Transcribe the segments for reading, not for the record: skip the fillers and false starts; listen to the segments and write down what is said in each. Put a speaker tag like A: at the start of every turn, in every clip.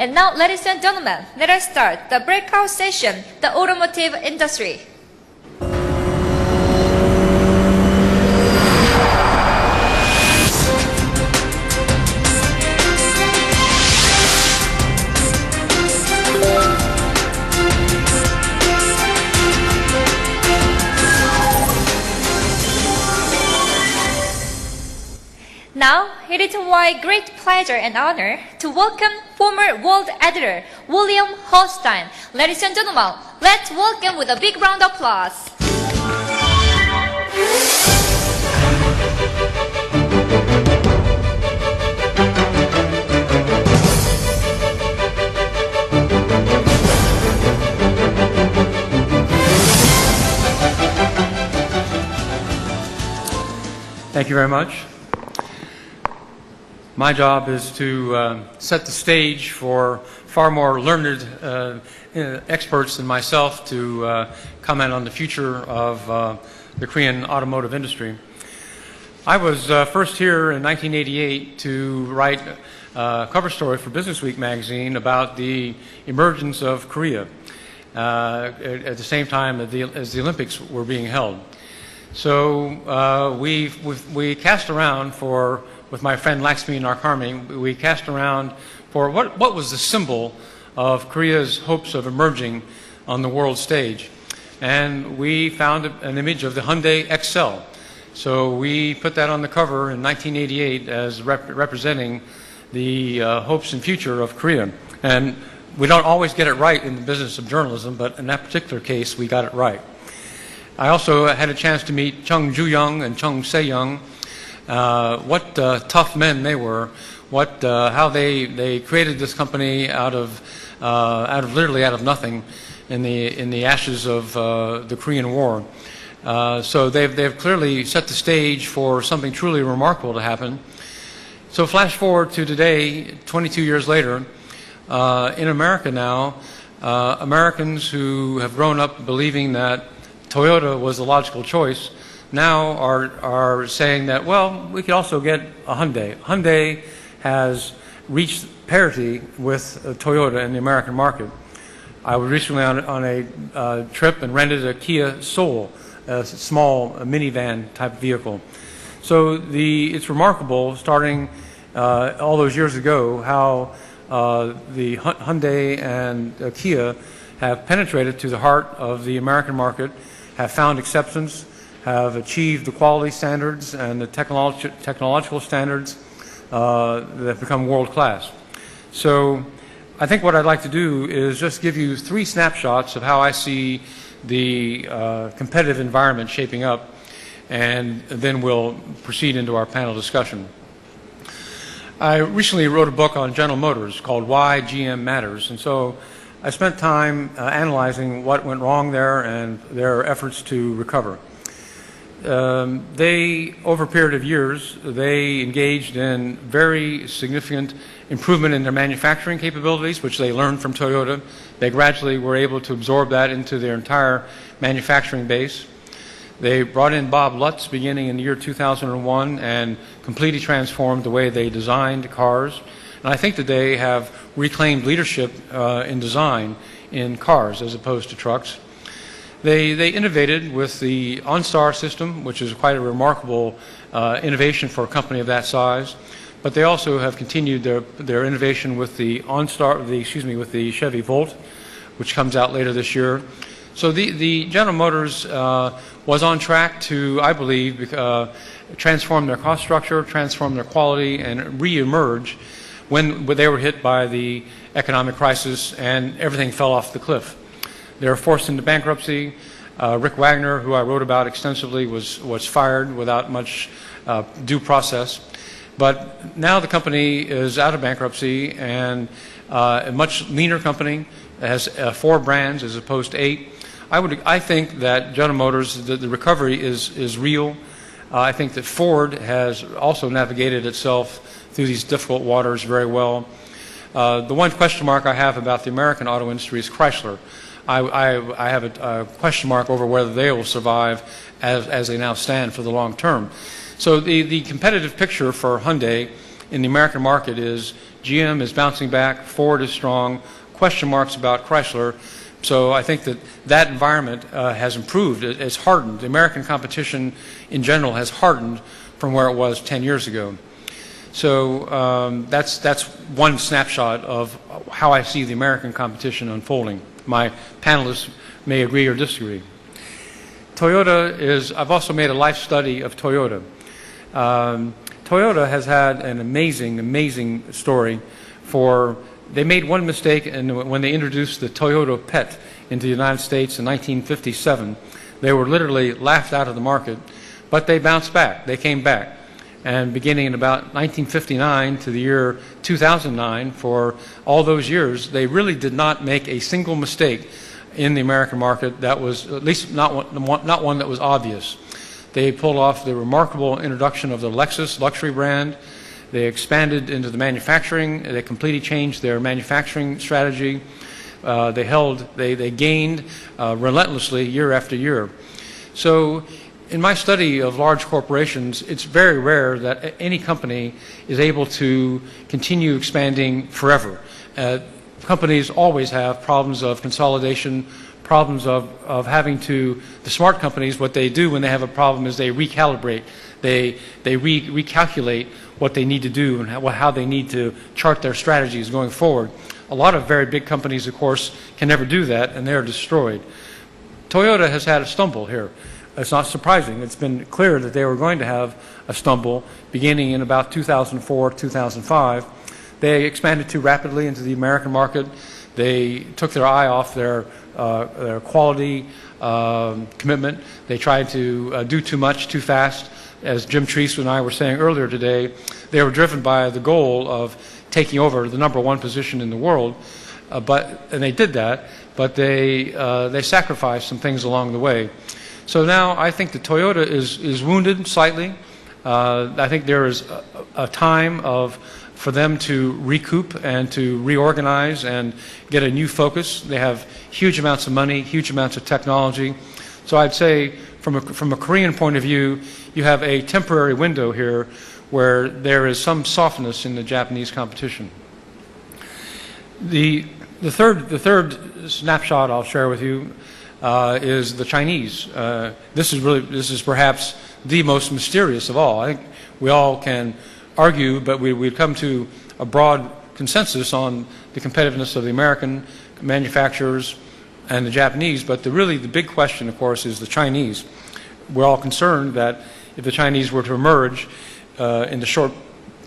A: And now, ladies and gentlemen, let us start the breakout session, the automotive industry. Now, it is my great pleasure and honor to welcome former world editor William Holstein. Ladies and gentlemen, let's welcome with a big round of applause.
B: Thank you very much. My job is to set the stage for far more learned experts than myself to comment on the future of the Korean automotive industry. I was first here in 1988 to write a cover story for Business Week magazine about the emergence of Korea at the same time as the Olympics were being held. So we cast around with my friend Laxmi Narkarmi, we cast around for what was the symbol of Korea's hopes of emerging on the world stage. And we found an image of the Hyundai Excel. So we put that on the cover in 1988 as representing the hopes and future of Korea. And we don't always get it right in the business of journalism, but in that particular case, we got it right. I also had a chance to meet Chung Ju-young and Chung Se-young. What tough men they were, how they created this company literally out of nothing in the ashes of the Korean War. So they've clearly set the stage for something truly remarkable to happen. So flash forward to today, 22 years later, in America now, Americans who have grown up believing that Toyota was the logical choice now are saying that, well, we could also get a Hyundai. Hyundai has reached parity with Toyota in the American market. I was recently on a trip and rented a Kia Soul, a small minivan type vehicle. So it's remarkable, starting all those years ago, how the Hyundai and Kia have penetrated to the heart of the American market, have found acceptance, have achieved the quality standards and the technological standards that have become world-class. So I think what I'd like to do is just give you 3 snapshots of how I see the competitive environment shaping up, and then we'll proceed into our panel discussion. I recently wrote a book on General Motors called Why GM Matters, and so I spent time analyzing what went wrong there and their efforts to recover. Over a period of years, they engaged in very significant improvement in their manufacturing capabilities, which they learned from Toyota. They gradually were able to absorb that into their entire manufacturing base. They brought in Bob Lutz beginning in the year 2001 and completely transformed the way they designed cars. And I think that they have reclaimed leadership in design in cars as opposed to trucks. They innovated with the OnStar system, which is quite a remarkable innovation for a company of that size. But they also have continued their innovation with the with the Chevy Volt, which comes out later this year. So the General Motors was on track to, I believe, transform their cost structure, transform their quality, and re-emerge when they were hit by the economic crisis and everything fell off the cliff. They were forced into bankruptcy. Rick Wagner, who I wrote about extensively, was fired without much due process. But now the company is out of bankruptcy and a much leaner company. It has 4 brands as opposed to 8. I think that General Motors, the recovery is real. I think that Ford has also navigated itself through these difficult waters very well. The one question mark I have about the American auto industry is Chrysler. I have a question mark over whether they will survive as they now stand for the long term. So the competitive picture for Hyundai in the American market is GM is bouncing back, Ford is strong, question marks about Chrysler. So I think that that environment has improved. It's hardened. The American competition in general has hardened from where it was 10 years ago. So that's one snapshot of how I see the American competition unfolding. My panelists may agree or disagree. Toyota is, I've also made a life study of Toyota. Toyota has had an amazing story for, they made one mistake when they introduced the Toyota Pet into the United States in 1957. They were literally laughed out of the market, but they bounced back. They came back. And beginning in about 1959 to the year 2009, for all those years, they really did not make a single mistake in the American market that was, at least not one that was obvious. They pulled off the remarkable introduction of the Lexus luxury brand. They expanded into the manufacturing. They completely changed their manufacturing strategy. They gained relentlessly year after year. So in my study of large corporations, it's very rare that any company is able to continue expanding forever. Companies always have problems of consolidation, problems of having to, the smart companies, what they do when they have a problem is they recalibrate. They recalculate what they need to do and how they need to chart their strategies going forward. A lot of very big companies, of course, can never do that, and they're destroyed. Toyota has had a stumble here. It's not surprising. It's been clear that they were going to have a stumble beginning in about 2004, 2005. They expanded too rapidly into the American market. They took their eye off their quality commitment. They tried to do too much too fast. As Jim Treese and I were saying earlier today, they were driven by the goal of taking over the #1 position in the world, and they did that, but they sacrificed some things along the way. So now I think that Toyota is wounded slightly. I think there is a time for them to recoup and to reorganize and get a new focus. They have huge amounts of money, huge amounts of technology. So I'd say from a Korean point of view, you have a temporary window here where there is some softness in the Japanese competition. The third snapshot I'll share with you is the Chinese. This is perhaps the most mysterious of all. I think we all can argue, but we've come to a broad consensus on the competitiveness of the American manufacturers and the Japanese, but really the big question, of course, is the Chinese. We're all concerned that if the Chinese were to emerge in the short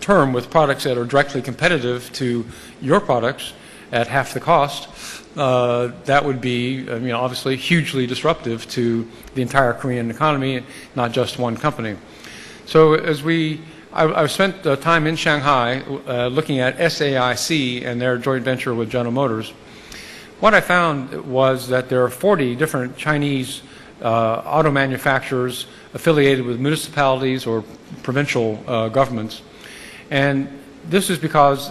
B: term with products that are directly competitive to your products at half the cost, that would be, obviously hugely disruptive to the entire Korean economy, not just one company. So I spent time in Shanghai looking at SAIC and their joint venture with General Motors. What I found was that there are 40 different Chinese auto manufacturers affiliated with municipalities or provincial governments. And this is because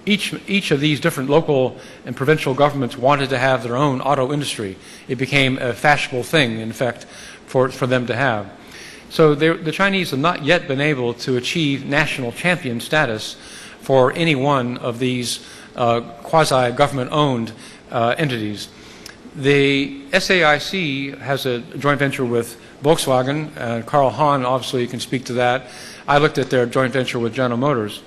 B: each of these different local and provincial governments wanted to have their own auto industry. It became a fashionable thing, in fact, for them to have. So the Chinese have not yet been able to achieve national champion status for any one of these quasi-government-owned entities. The SAIC has a joint venture with Volkswagen. Carl Hahn obviously can speak to that. I looked at their joint venture with General Motors.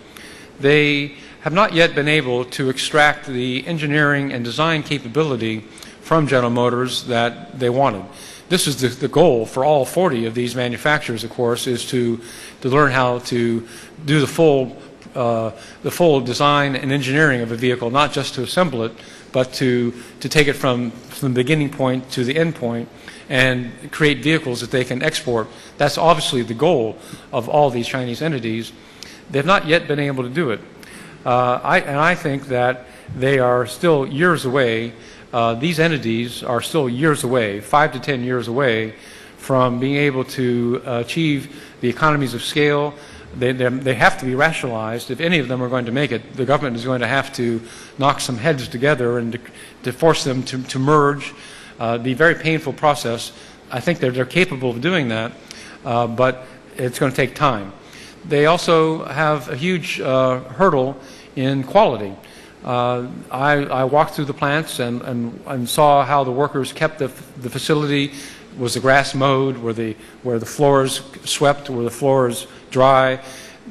B: They have not yet been able to extract the engineering and design capability from General Motors that they wanted. This is the goal for all 40 of these manufacturers, of course, is to learn how to do the full design and engineering of a vehicle, not just to assemble it, but to take it from the beginning point to the end point and create vehicles that they can export. That's obviously the goal of all these Chinese entities. They've not yet been able to do it. I think that they are still years away. These entities are still years away, 5 to 10 years away, from being able to achieve the economies of scale. They have to be rationalized. If any of them are going to make it, the government is going to have to knock some heads together and to force them to merge. Be a very painful process. I think they're capable of doing that, but it's going to take time. they also have a huge hurdle in quality. I walked through the plants and saw how the workers kept the facility. Was the grass mowed? Were the floors swept? Were the floors dry?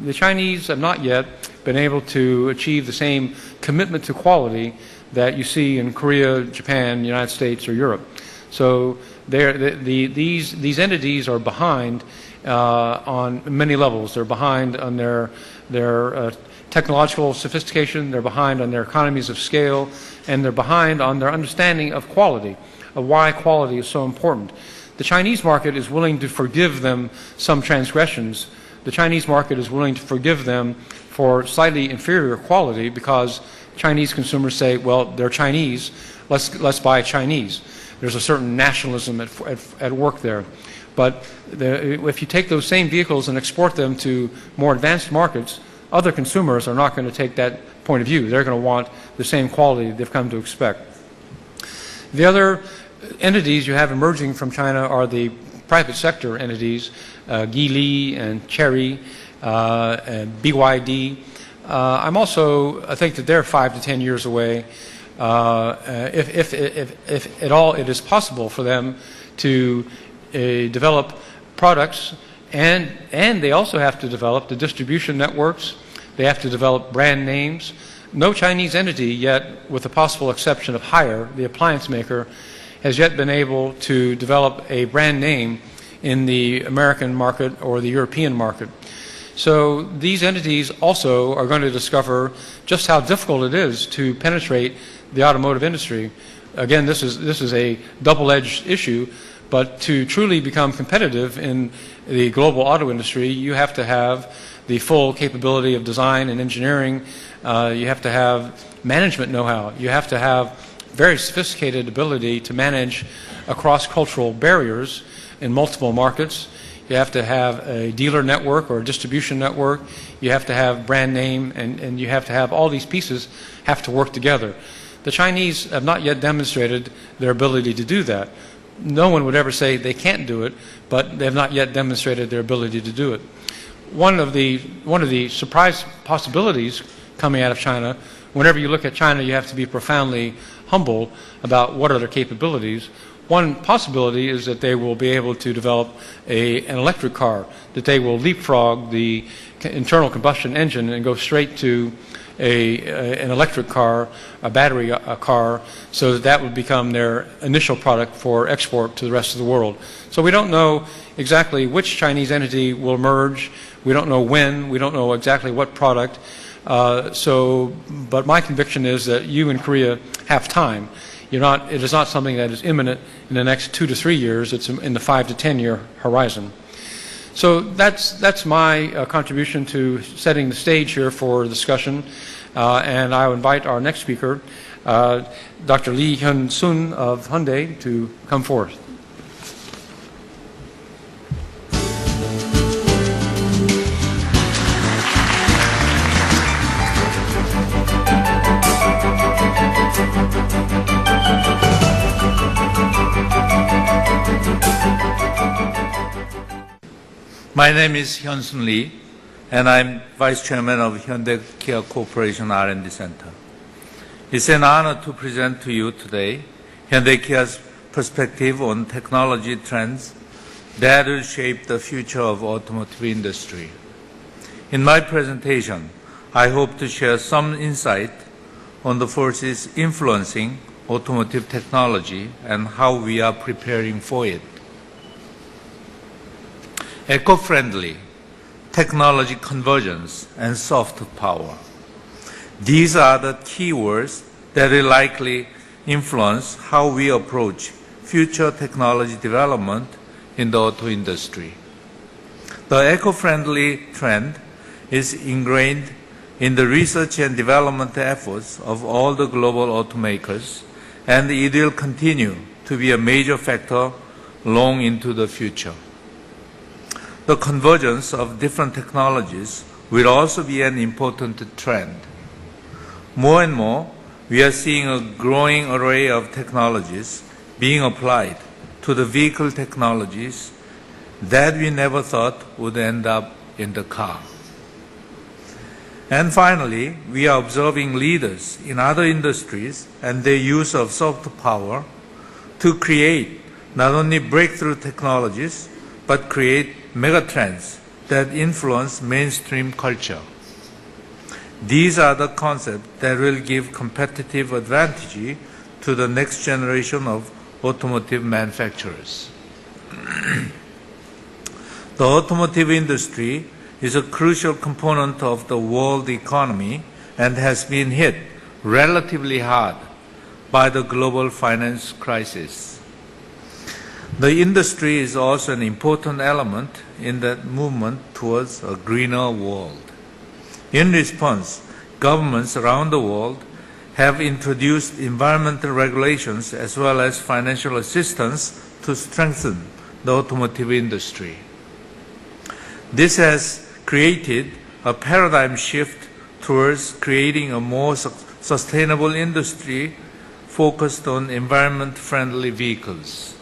B: The Chinese have not yet been able to achieve the same commitment to quality that you see in Korea, Japan, United States, or Europe. So these entities are behind on many levels. They're behind on their technological sophistication, they're behind on their economies of scale, and they're behind on their understanding of quality, of why quality is so important. The Chinese market is willing to forgive them some transgressions. The Chinese market is willing to forgive them for slightly inferior quality because Chinese consumers say, well, they're Chinese, let's buy Chinese. There's a certain nationalism at work there. But if you take those same vehicles and export them to more advanced markets, other consumers are not going to take that point of view. They're going to want the same quality they've come to expect. The other entities you have emerging from China are the private sector entities, Geely and Chery, and BYD. I think that they're 5 to 10 years away. If at all it is possible for them to develop products, and they also have to develop the distribution networks. They have to develop brand names. No Chinese entity yet, with the possible exception of Haier, the appliance maker, has yet been able to develop a brand name in the American market or the European market. So these entities also are going to discover just how difficult it is to penetrate the automotive industry. Again, this is a double-edged issue, but to truly become competitive in the global auto industry, you have to have the full capability of design and engineering. You have to have management know-how. You have to have very sophisticated ability to manage across cultural barriers in multiple markets. You have to have a dealer network or a distribution network. You have to have brand name, and you have to have all these pieces have to work together. The Chinese have not yet demonstrated their ability to do that. No one would ever say they can't do it, but they have not yet demonstrated their ability to do it. One of the surprise possibilities coming out of China, whenever you look at China, you have to be profoundly humble about what are their capabilities. One possibility is that they will be able to develop an electric car, that they will leapfrog the internal combustion engine and go straight to an electric car, a battery car, so that would become their initial product for export to the rest of the world. So we don't know exactly which Chinese entity will emerge. We don't know when. We don't know exactly what product. But my conviction is that you in Korea have time. It is not something that is imminent in the next 2 to 3 years. It's in the 5 to 10 year horizon. So that's my contribution to setting the stage here for discussion. And I will invite our next speaker, Dr. Lee Hyun-sun of Hyundai, to come forth.
C: My name is Hyun-sun Lee, and I'm Vice Chairman of Hyundai Kia Corporation R&D Center. It's an honor to present to you today Hyundai Kia's perspective on technology trends that will shape the future of automotive industry. In my presentation, I hope to share some insight on the forces influencing automotive technology and how we are preparing for it. Eco-friendly, technology convergence, and soft power. These are the key words that will likely influence how we approach future technology development in the auto industry. The eco-friendly trend is ingrained in the research and development efforts of all the global automakers, and it will continue to be a major factor long into the future. The convergence of different technologies will also be an important trend. More and more, we are seeing a growing array of technologies being applied to the vehicle technologies that we never thought would end up in the car. And finally, we are observing leaders in other industries and their use of soft power to create not only breakthrough technologies, but create megatrends that influence mainstream culture. These are the concepts that will give competitive advantage to the next generation of automotive manufacturers. The automotive industry is a crucial component of the world economy and has been hit relatively hard by the global finance crisis. The industry is also an important element in that movement towards a greener world. In response, governments around the world have introduced environmental regulations as well as financial assistance to strengthen the automotive industry. This has created a paradigm shift towards creating a more sustainable industry focused on environment-friendly vehicles.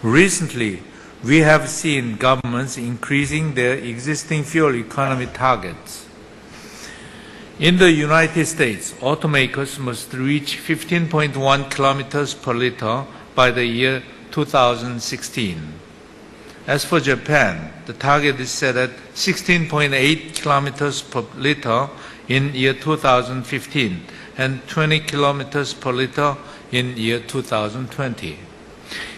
C: Recently, we have seen governments increasing their existing fuel economy targets. In the United States, automakers must reach 15.1 kilometers per liter by the year 2016. As for Japan, the target is set at 16.8 kilometers per liter in year 2015 and 20 kilometers per liter in year 2020.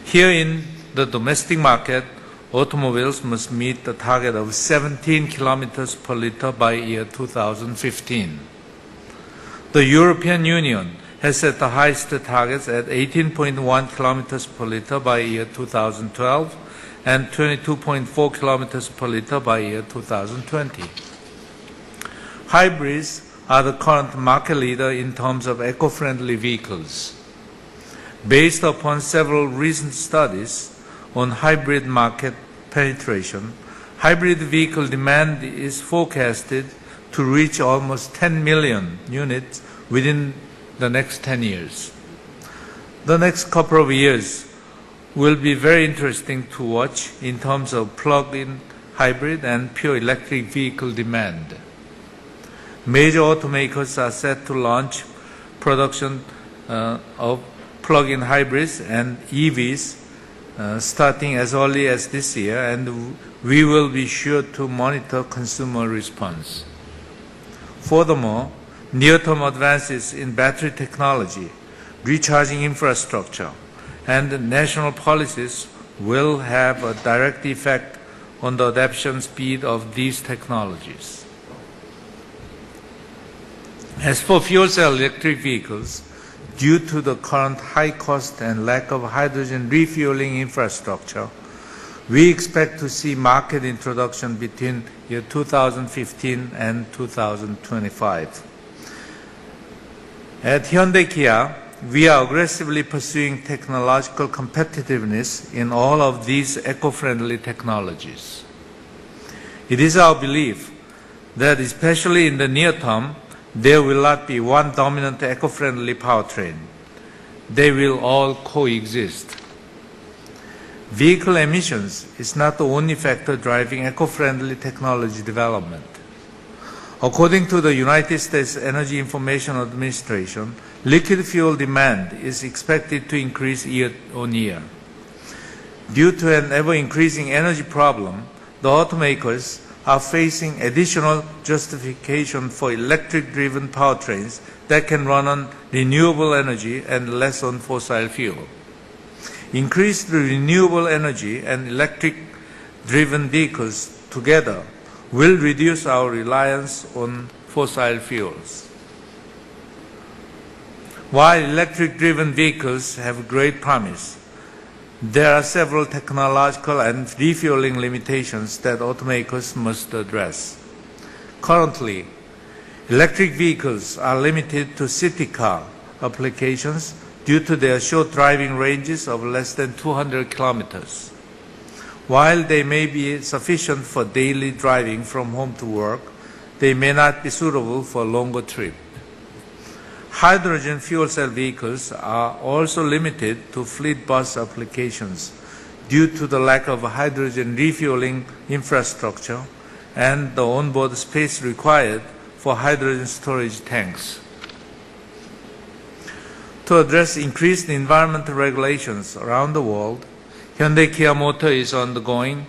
C: Here in the domestic market, automobiles must meet the target of 17 kilometers per liter by year 2015. The European Union has set the highest targets at 18.1 kilometers per liter by year 2012 and 22.4 kilometers per liter by year 2020. Hybrids are the current market leader in terms of eco-friendly vehicles. Based upon several recent studies on hybrid market penetration, hybrid vehicle demand is forecasted to reach almost 10 million units within the next 10 years. The next couple of years will be very interesting to watch in terms of plug-in hybrid and pure electric vehicle demand. Major automakers are set to launch production of plug-in hybrids and EVs starting as early as this year, and we will be sure to monitor consumer response. Furthermore, near-term advances in battery technology, recharging infrastructure, and national policies will have a direct effect on the adoption speed of these technologies. As for fuel cell electric vehicles, due to the current high cost and lack of hydrogen refueling infrastructure, we expect to see market introduction between year 2015 and 2025. At Hyundai Kia, we are aggressively pursuing technological competitiveness in all of these eco-friendly technologies. It is our belief that especially in the near term, there will not be one dominant eco-friendly powertrain. They will all coexist. Vehicle emissions is not the only factor driving eco-friendly technology development. According to the United States Energy Information Administration, liquid fuel demand is expected to increase year on year. Due to an ever-increasing energy problem, the automakers are facing additional justification for electric-driven powertrains that can run on renewable energy and less on fossil fuel. Increased renewable energy and electric-driven vehicles together will reduce our reliance on fossil fuels. While electric-driven vehicles have great promise, there are several technological and refueling limitations that automakers must address. Currently, electric vehicles are limited to city car applications due to their short driving ranges of less than 200 kilometers. While they may be sufficient for daily driving from home to work, they may not be suitable for longer trips. Hydrogen fuel cell vehicles are also limited to fleet bus applications due to the lack of hydrogen refueling infrastructure and the onboard space required for hydrogen storage tanks. To address increased environmental regulations around the world, Hyundai Kia Motor is undergoing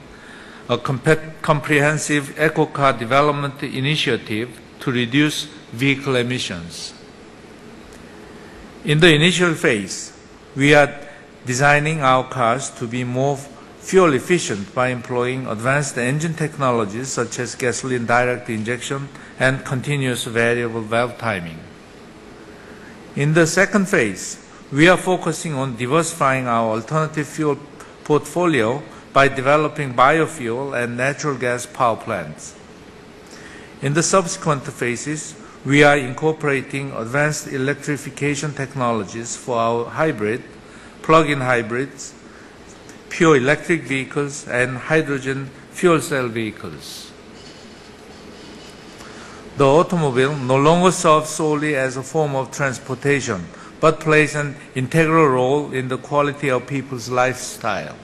C: a comprehensive eco-car development initiative to reduce vehicle emissions. In the initial phase, we are designing our cars to be more fuel efficient by employing advanced engine technologies such as gasoline direct injection and continuous variable valve timing. In the second phase, we are focusing on diversifying our alternative fuel portfolio by developing biofuel and natural gas power plants. In the subsequent phases, we are incorporating advanced electrification technologies for our hybrid, plug-in hybrids, pure electric vehicles, and hydrogen fuel cell vehicles. The automobile no longer serves solely as a form of transportation, but plays an integral role in the quality of people's lifestyle.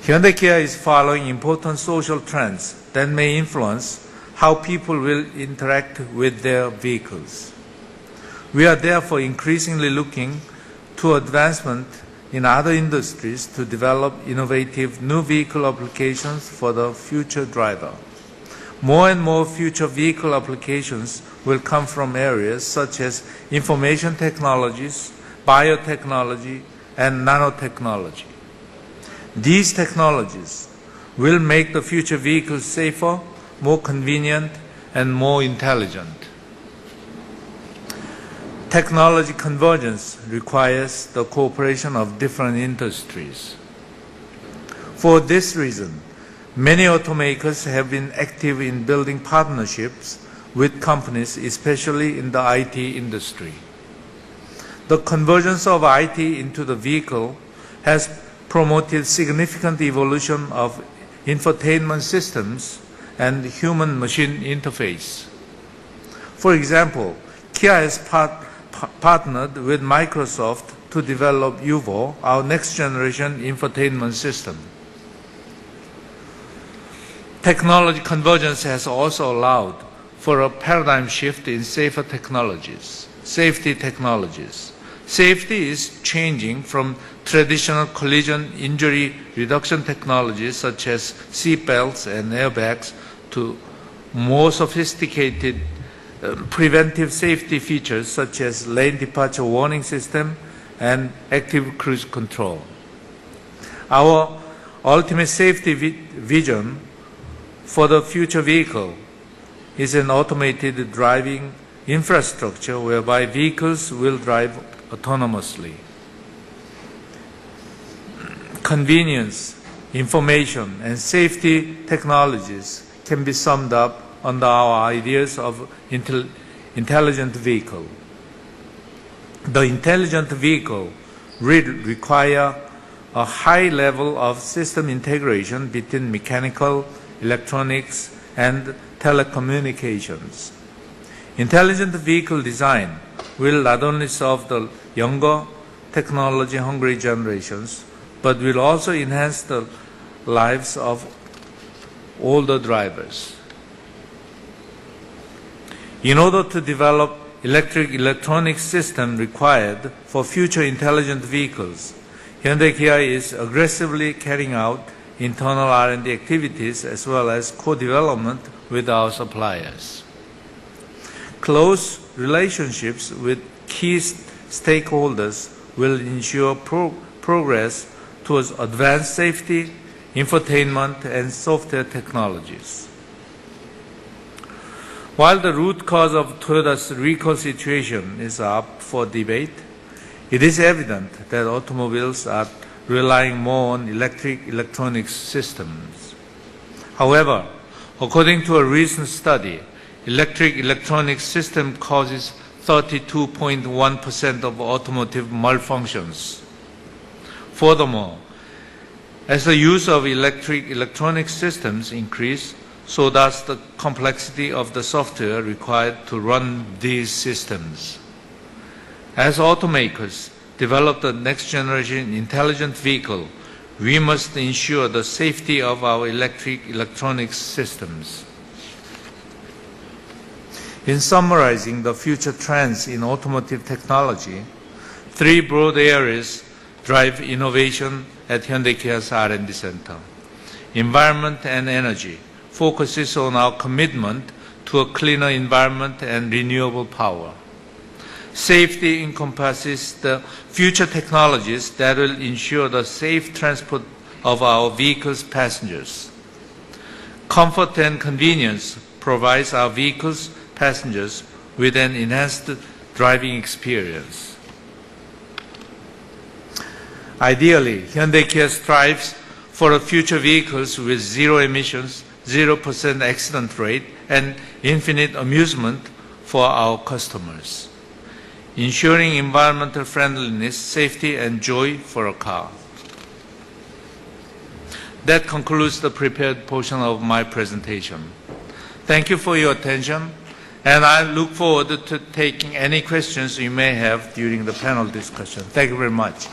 C: Hyundai Kia is following important social trends that may influence how people will interact with their vehicles. We are therefore increasingly looking to advancement in other industries to develop innovative new vehicle applications for the future driver. More and more future vehicle applications will come from areas such as information technologies, biotechnology, and nanotechnology. These technologies will make the future vehicles safer, more convenient, and more intelligent. Technology convergence requires the cooperation of different industries. For this reason, many automakers have been active in building partnerships with companies, especially in the IT industry. The convergence of IT into the vehicle has promoted significant evolution of infotainment systems and human-machine interface. For example, Kia has partnered with Microsoft to develop UVO, our next-generation infotainment system. Technology convergence has also allowed for a paradigm shift in safety technologies. Safety is changing from traditional collision injury reduction technologies such as seat belts and airbags to more sophisticated preventive safety features such as lane departure warning system and active cruise control. Our ultimate safety vision for the future vehicle is an automated driving infrastructure whereby vehicles will drive autonomously. Convenience, information, and safety technologies can be summed up under our ideas of intelligent vehicle. The intelligent vehicle will require a high level of system integration between mechanical, electronics, and telecommunications. Intelligent vehicle design will not only serve the younger, technology-hungry generations, but will also enhance the lives of older drivers. In order to develop electronic system required for future intelligent vehicles, Hyundai Kia is aggressively carrying out internal R&D activities as well as co-development with our suppliers. Close relationships with key stakeholders will ensure progress towards advanced safety, infotainment, and software technologies. While the root cause of Toyota's recall situation is up for debate, it is evident that automobiles are relying more on electronic systems. However, according to a recent study, electronic system causes 32.1% of automotive malfunctions. Furthermore, as the use of electronic systems increase, so does the complexity of the software required to run these systems. As automakers develop the next generation intelligent vehicle, we must ensure the safety of our electronic systems. In summarizing the future trends in automotive technology, three broad areas drive innovation at Hyundai Kia's R&D Center. Environment and energy focuses on our commitment to a cleaner environment and renewable power. Safety encompasses the future technologies that will ensure the safe transport of our vehicles' passengers. Comfort and convenience provides our vehicles' passengers with an enhanced driving experience. Ideally, Hyundai Kia strives for future vehicles with zero emissions, 0% accident rate, and infinite amusement for our customers, ensuring environmental friendliness, safety, and joy for a car. That concludes the prepared portion of my presentation. Thank you for your attention, and I look forward to taking any questions you may have during the panel discussion. Thank you very much.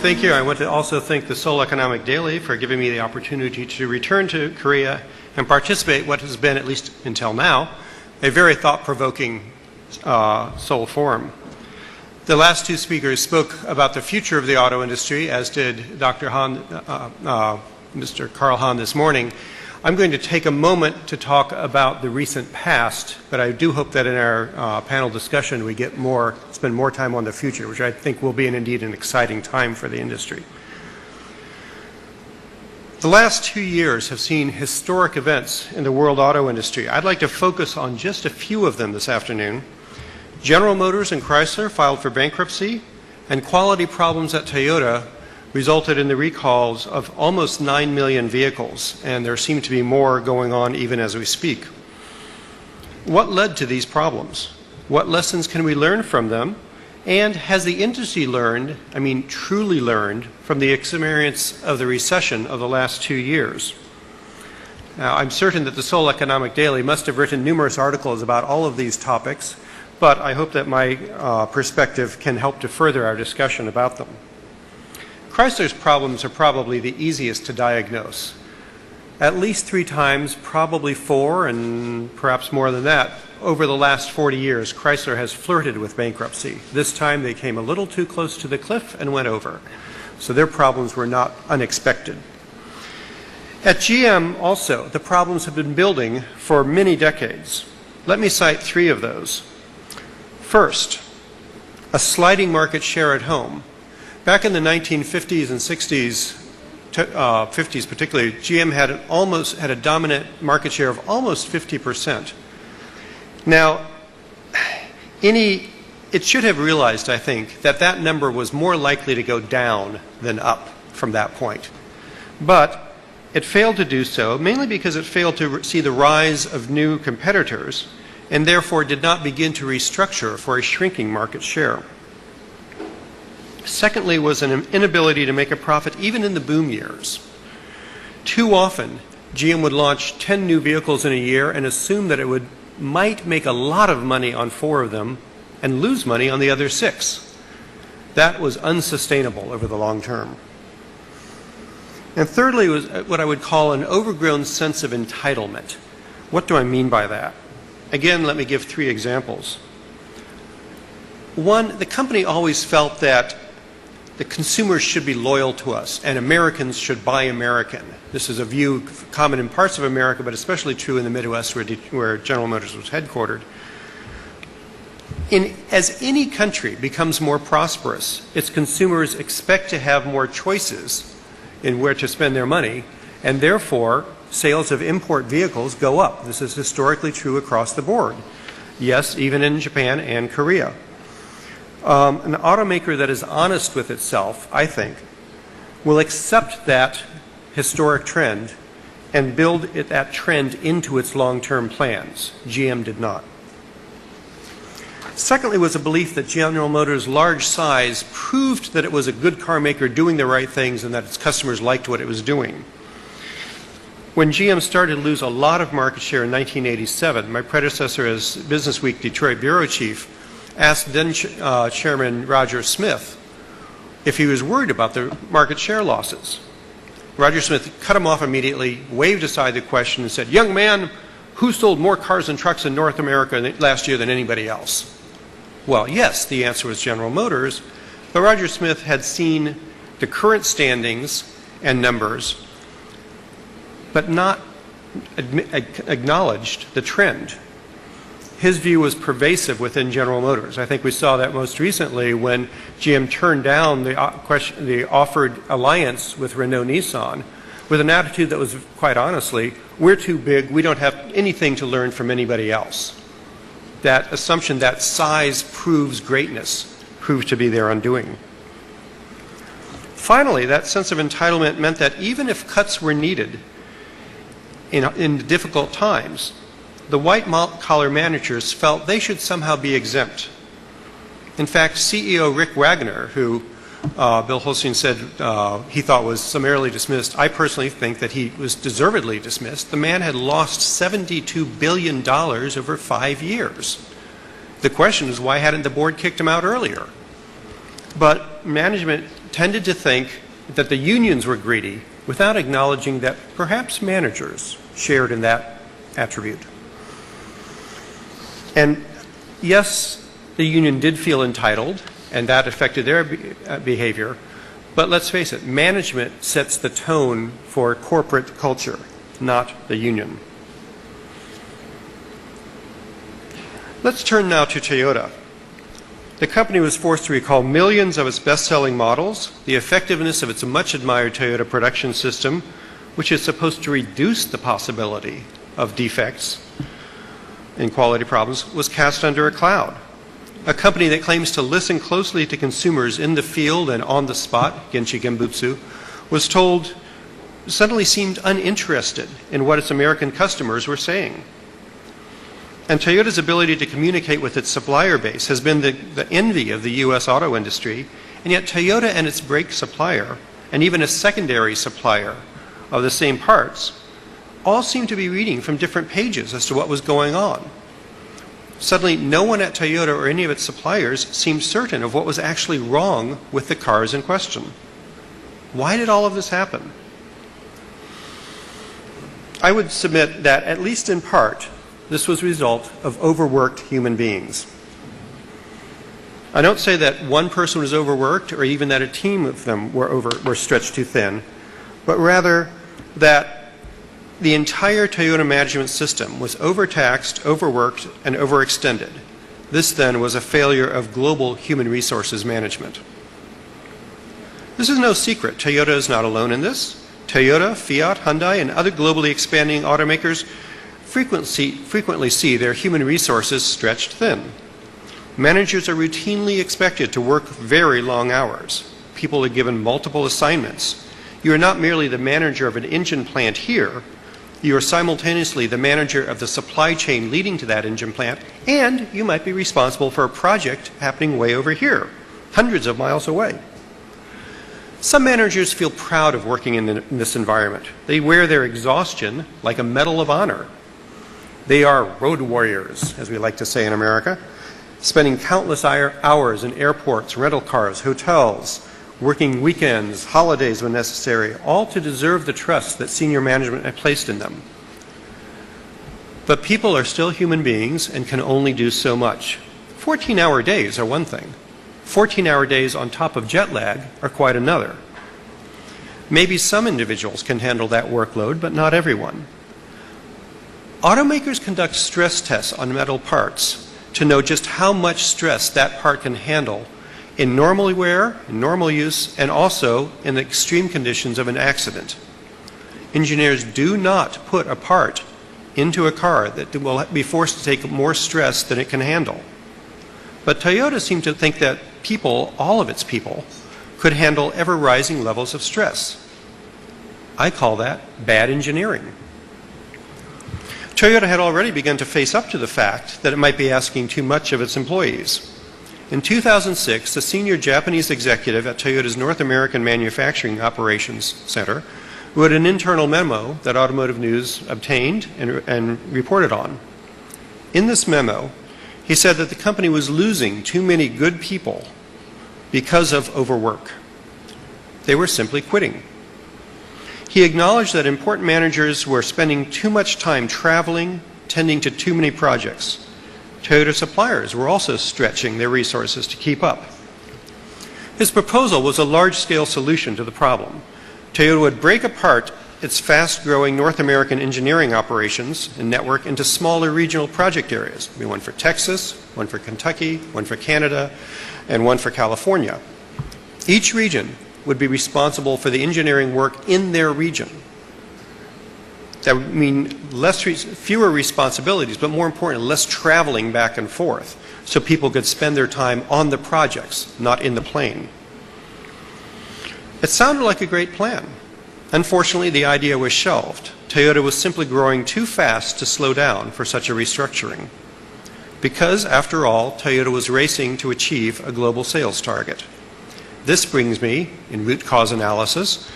D: Thank you. I want to also thank the Seoul Economic Daily for giving me the opportunity to return to Korea and participate in what has been, at least until now, a very thought-provoking Seoul Forum. The last two speakers spoke about the future of the auto industry, as did Dr. Han, Mr. Carl Han this morning. I'm going to take a moment to talk about the recent past, but I do hope that in our panel discussion we spend more time on the future, which I think will be indeed an exciting time for the industry. The last 2 years have seen historic events in the world auto industry. I'd like to focus on just a few of them this afternoon. General Motors and Chrysler filed for bankruptcy, and quality problems at Toyota resulted in the recalls of almost 9 million vehicles, and there seem to be more going on even as we speak. What led to these problems? What lessons can we learn from them? And has the industry learned, truly learned, from the experience of the recession of the last 2 years? Now, I'm certain that the Seoul Economic Daily must have written numerous articles about all of these topics, but I hope that my perspective can help to further our discussion about them. Chrysler's problems are probably the easiest to diagnose. At least 3 times, probably 4, and perhaps more than that, over the last 40 years, Chrysler has flirted with bankruptcy. This time they came a little too close to the cliff and went over. So their problems were not unexpected. At GM also, the problems have been building for many decades. Let me cite 3 of those. First, a sliding market share at home. Back in the 1950s and 60s, 50s particularly, GM had a dominant market share of almost 50%. Now, it should have realized, I think, that that number was more likely to go down than up from that point. But it failed to do so, mainly because it failed to see the rise of new competitors and therefore did not begin to restructure for a shrinking market share. Secondly was an inability to make a profit even in the boom years. Too often, GM would launch 10 new vehicles in a year and assume that it might make a lot of money on 4 of them and lose money on the other 6. That was unsustainable over the long term. And thirdly was what I would call an overgrown sense of entitlement. What do I mean by that? Again, let me give 3 examples. One, the company always felt that the consumers should be loyal to us and Americans should buy American. This is a view common in parts of America, but especially true in the Midwest where General Motors was headquartered. As any country becomes more prosperous, its consumers expect to have more choices in where to spend their money, and therefore sales of import vehicles go up. This is historically true across the board. Yes, even in Japan and Korea. An automaker that is honest with itself, I think, will accept that historic trend and build that trend into its long-term plans. GM did not. Secondly was a belief that General Motors' large size proved that it was a good car maker doing the right things and that its customers liked what it was doing. When GM started to lose a lot of market share in 1987, my predecessor as Businessweek Detroit bureau chief asked then Chairman Roger Smith if he was worried about the market share losses. Roger Smith cut him off immediately, waved aside the question and said, "Young man, who sold more cars and trucks in North America last year than anybody else?" Well, yes, the answer was General Motors, but Roger Smith had seen the current standings and numbers, but not acknowledged the trend. His view was pervasive within General Motors. I think we saw that most recently when GM turned down the offered alliance with Renault-Nissan with an attitude that was, quite honestly, we're too big, we don't have anything to learn from anybody else. That assumption that size proves greatness proved to be their undoing. Finally, that sense of entitlement meant that even if cuts were needed in difficult times, the white-collar managers felt they should somehow be exempt. In fact, CEO Rick Wagoner, who Bill Holstein said he thought was summarily dismissed, I personally think that he was deservedly dismissed. The man had lost $72 billion over 5 years. The question is, why hadn't the board kicked him out earlier? But management tended to think that the unions were greedy without acknowledging that perhaps managers shared in that attribute. And yes, the union did feel entitled, and that affected their behavior. But let's face it, management sets the tone for corporate culture, not the union. Let's turn now to Toyota. The company was forced to recall millions of its best-selling models. The effectiveness of its much-admired Toyota production system, which is supposed to reduce the possibility of defects and quality problems, was cast under a cloud. A company that claims to listen closely to consumers in the field and on the spot, Genchi Genbutsu, was told, suddenly seemed uninterested in what its American customers were saying. And Toyota's ability to communicate with its supplier base has been the envy of the U.S. auto industry, and yet Toyota and its brake supplier, and even a secondary supplier of the same parts, all seem to be reading from different pages as to what was going on. Suddenly, no one at Toyota or any of its suppliers seemed certain of what was actually wrong with the cars in question. Why did all of this happen? I would submit that, at least in part, this was a result of overworked human beings. I don't say that one person was overworked or even that a team of them were stretched too thin, but rather that the entire Toyota management system was overtaxed, overworked, and overextended. This then was a failure of global human resources management. This is no secret. Toyota is not alone in this. Toyota, Fiat, Hyundai, and other globally expanding automakers frequently see their human resources stretched thin. Managers are routinely expected to work very long hours. People are given multiple assignments. You are not merely the manager of an engine plant here, you are simultaneously the manager of the supply chain leading to that engine plant, and you might be responsible for a project happening way over here, hundreds of miles away. Some managers feel proud of working in this environment. They wear their exhaustion like a medal of honor. They are road warriors, as we like to say in America, spending countless hours in airports, rental cars, hotels, working weekends, holidays when necessary, all to deserve the trust that senior management had placed in them. But people are still human beings and can only do so much. 14-hour days are one thing. 14-hour days on top of jet lag are quite another. Maybe some individuals can handle that workload, but not everyone. Automakers conduct stress tests on metal parts to know just how much stress that part can handle in normal wear, in normal use, and also in the extreme conditions of an accident. Engineers do not put a part into a car that will be forced to take more stress than it can handle. But Toyota seemed to think that people, all of its people, could handle ever-rising levels of stress. I call that bad engineering. Toyota had already begun to face up to the fact that it might be asking too much of its employees. In 2006, a senior Japanese executive at Toyota's North American Manufacturing Operations Center wrote an internal memo that Automotive News obtained and reported on. In this memo, he said that the company was losing too many good people because of overwork. They were simply quitting. He acknowledged that important managers were spending too much time traveling, tending to too many projects. Toyota suppliers were also stretching their resources to keep up. His proposal was a large-scale solution to the problem. Toyota would break apart its fast-growing North American engineering operations and network into smaller regional project areas. There'd be one for Texas, one for Kentucky, one for Canada, and one for California. Each region would be responsible for the engineering work in their region. That would mean fewer responsibilities, but more importantly, less traveling back and forth, so people could spend their time on the projects, not in the plane. It sounded like a great plan. Unfortunately, the idea was shelved. Toyota was simply growing too fast to slow down for such a restructuring. Because, after all, Toyota was racing to achieve a global sales target. This brings me, in root cause analysis,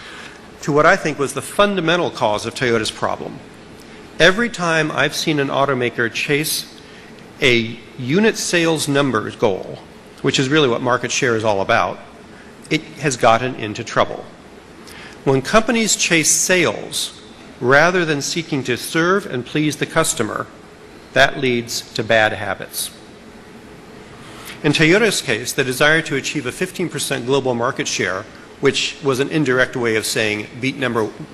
D: to what I think was the fundamental cause of Toyota's problem. Every time I've seen an automaker chase a unit sales numbers goal, which is really what market share is all about, it has gotten into trouble. When companies chase sales rather than seeking to serve and please the customer, that leads to bad habits. In Toyota's case, the desire to achieve a 15% global market share, which was an indirect way of saying beat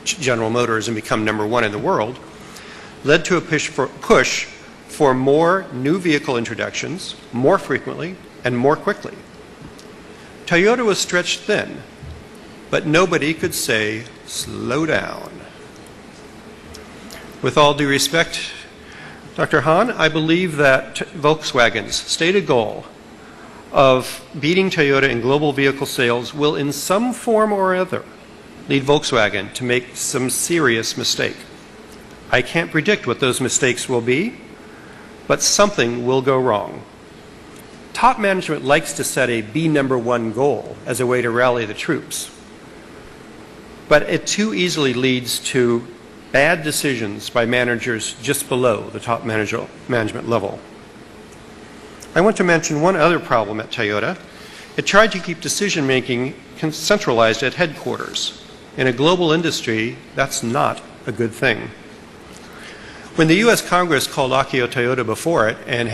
D: General Motors and become number one in the world, led to a push for more new vehicle introductions, more frequently and more quickly. Toyota was stretched thin, but nobody could say, slow down. With all due respect, Dr. Hahn, I believe that Volkswagen's stated goal of beating Toyota in global vehicle sales will in some form or other lead Volkswagen to make some serious mistake. I can't predict what those mistakes will be, but something will go wrong. Top management likes to set a be number one goal as a way to rally the troops, but it too easily leads to bad decisions by managers just below the top management level. I want to mention one other problem at Toyota. It tried to keep decision-making centralized at headquarters. In a global industry, that's not a good thing. When the U.S. Congress called Akio Toyoda before it and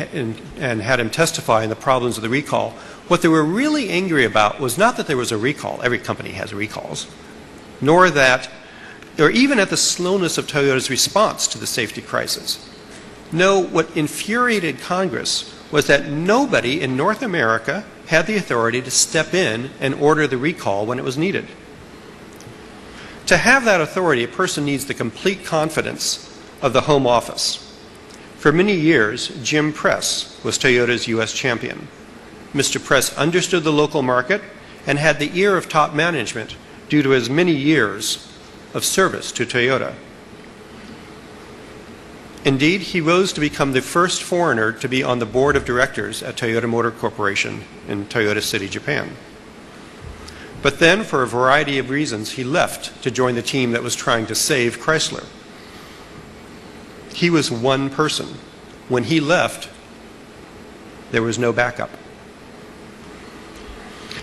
D: had him testify on the problems of the recall, what they were really angry about was not that there was a recall. Every company has recalls. Nor even at the slowness of Toyota's response to the safety crisis. No, what infuriated Congress was that nobody in North America had the authority to step in and order the recall when it was needed. To have that authority, a person needs the complete confidence of the Home Office. For many years, Jim Press was Toyota's U.S. champion. Mr. Press understood the local market and had the ear of top management due to his many years of service to Toyota. Indeed, he rose to become the first foreigner to be on the board of directors at Toyota Motor Corporation in Toyota City, Japan. But then, for a variety of reasons, he left to join the team that was trying to save Chrysler. He was one person. When he left, there was no backup.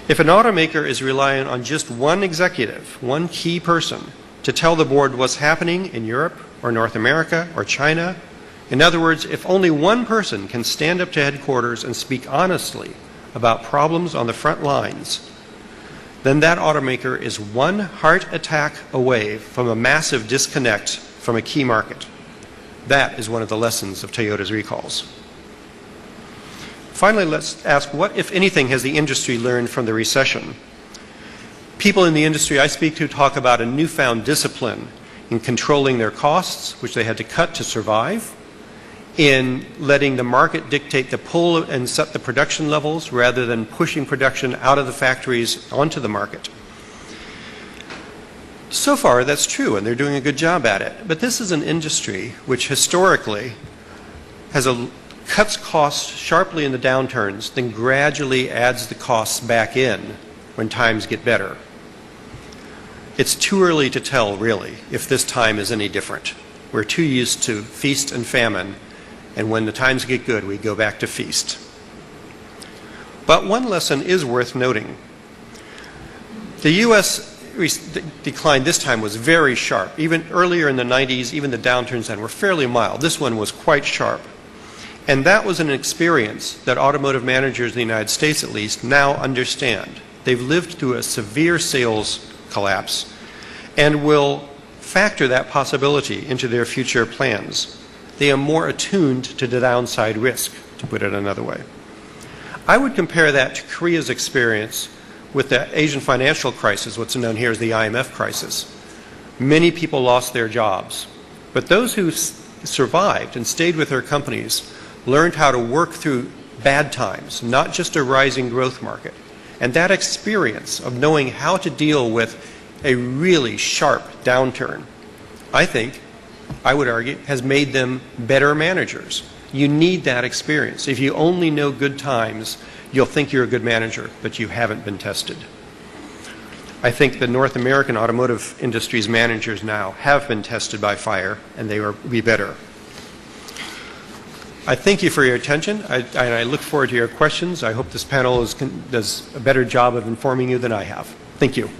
D: If an automaker is relying on just one executive, one key person, to tell the board what's happening in Europe or North America or China, in other words, if only one person can stand up to headquarters and speak honestly about problems on the front lines, then that automaker is one heart attack away from a massive disconnect from a key market. That is one of the lessons of Toyota's recalls. Finally, let's ask what, if anything, has the industry learned from the recession? People in the industry I speak to talk about a newfound discipline in controlling their costs, which they had to cut to survive, in letting the market dictate the pull and set the production levels rather than pushing production out of the factories onto the market. So far, that's true, and they're doing a good job at it. But this is an industry which historically cuts costs sharply in the downturns, then gradually adds the costs back in when times get better. It's too early to tell, really, if this time is any different. We're too used to feast and famine, and when the times get good, we go back to feast. But one lesson is worth noting. The U.S. decline this time was very sharp. Even earlier in the 90s, even the downturns then were fairly mild. This one was quite sharp. And that was an experience that automotive managers in the United States, at least, now understand. They've lived through a severe sales collapse and will factor that possibility into their future plans. They are more attuned to the downside risk, to put it another way. I would compare that to Korea's experience with the Asian financial crisis, what's known here as the IMF crisis. Many people lost their jobs, but those who survived and stayed with their companies learned how to work through bad times, not just a rising growth market. And that experience of knowing how to deal with a really sharp downturn, I would argue, has made them better managers. You need that experience. If you only know good times, you'll think you're a good manager, but you haven't been tested. I think the North American automotive industry's managers now have been tested by fire, and they will be better. I thank you for your attention, and I look forward to your questions. I hope this panel does a better job of informing you than I have. Thank you.